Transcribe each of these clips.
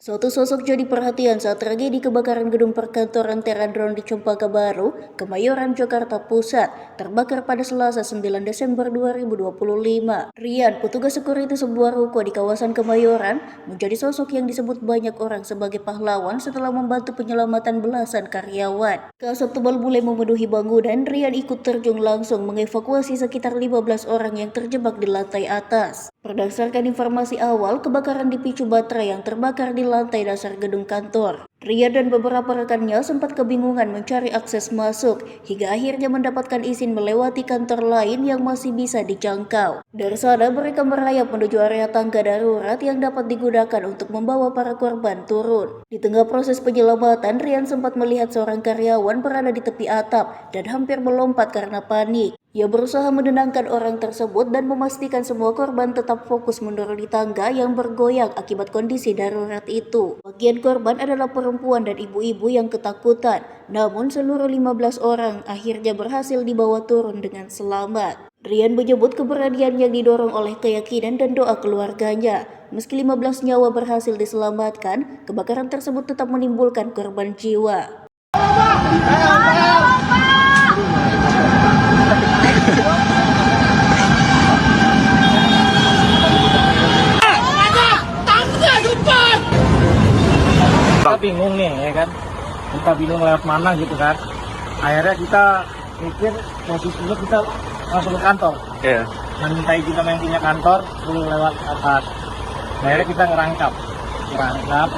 Suatu sosok jadi perhatian saat tragedi kebakaran gedung perkantoran Teradron di Cempaka Baru, Kemayoran, Jakarta Pusat, terbakar pada Selasa 9 Desember 2025. Rian, petugas security sebuah ruko di kawasan Kemayoran, menjadi sosok yang disebut banyak orang sebagai pahlawan setelah membantu penyelamatan belasan karyawan. Asap tebal mulai memenuhi bangunan, Rian ikut terjun langsung mengevakuasi sekitar 15 orang yang terjebak di lantai atas. Berdasarkan informasi awal, kebakaran dipicu baterai yang terbakar di lantai dasar gedung kantor. Rian dan beberapa rekannya sempat kebingungan mencari akses masuk, hingga akhirnya mendapatkan izin melewati kantor lain yang masih bisa dijangkau. Dari sana mereka merayap menuju area tangga darurat yang dapat digunakan untuk membawa para korban turun. Di tengah proses penyelamatan, Rian sempat melihat seorang karyawan berada di tepi atap dan hampir melompat karena panik. Ia berusaha menenangkan orang tersebut dan memastikan semua korban tetap fokus menuruni tangga yang bergoyang akibat kondisi darurat itu. Bagian korban adalah perempuan dan ibu-ibu yang ketakutan, namun seluruh 15 orang akhirnya berhasil dibawa turun dengan selamat. Rian menyebut keberanian yang didorong oleh keyakinan dan doa keluarganya. Meski 15 nyawa berhasil diselamatkan, kebakaran tersebut tetap menimbulkan korban jiwa. Kita bingung nih ya kan, kita bingung lewat mana gitu kan. Akhirnya kita mikir posisinya kita langsung ke kantor. Mencintai kita yang punya kantor perlu lewat atas. Akhirnya kita ngerangkap,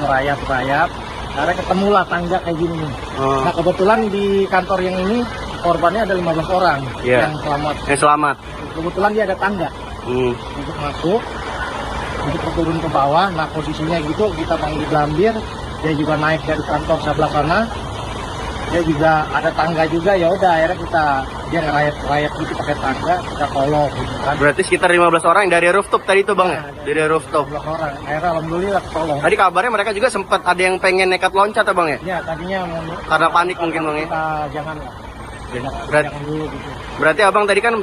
merayap. Akhirnya ketemulah tangga kayak gini. Nah kebetulan di kantor yang ini korbannya ada 15 orang yang selamat. Kebetulan dia ada tangga untuk masuk, untuk turun ke bawah. Nah posisinya gitu kita panggil Gambir. Dia juga naik dari kantor sebelah sana. Dia juga ada tangga juga, ya udah akhirnya dia ngerayap gitu pakai tangga, kita tolong gitu kan. Berarti sekitar 15 orang dari rooftop tadi itu Bang ya? Dari rooftop. 15 orang. Akhirnya alhamdulillah tolong. Tadi kabarnya mereka juga sempat ada yang pengen nekat loncat ya Bang ya? Ya, tadinya karena panik mungkin Bang ya. Kita jangan lah. Jangan dulu gitu. Berarti Abang tadi kan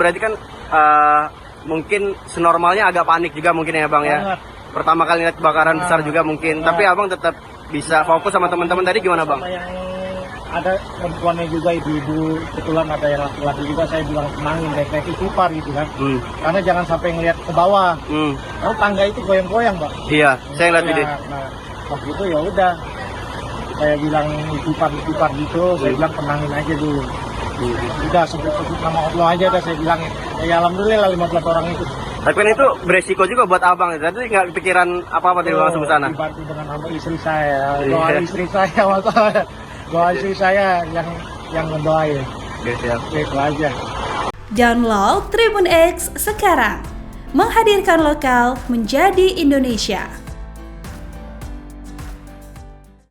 mungkin senormalnya agak panik juga mungkin ya Bang ya. Pertama kali lihat kebakaran besar juga mungkin, tapi Abang tetap bisa fokus sama teman-teman tadi gimana Bang? Yang ada perempuannya juga, ibu-ibu, kebetulan ada yang laki-laki juga, saya bilang tenangin, kayak istighfar gitu kan. Karena jangan sampai ngeliat ke bawah. Karena tangga itu goyang-goyang Mbak. Iya, saya ngeliat ini. Nah, waktu itu ya udah, saya bilang istighfar gitu, saya bilang tenangin aja dulu. Udah sebut nama Allah aja, udah saya bilang ya alhamdulillah 15 orang itu. Tapi kan itu beresiko juga buat Abang, jadi nggak kepikiran apa-apa dari langsung ke sana. Dibantu dengan istri saya, doa istri saya, masalah doa istri saya yang ngedoain. Oke, siap. Itu aja. Download Tribun X sekarang, menghadirkan lokal menjadi Indonesia.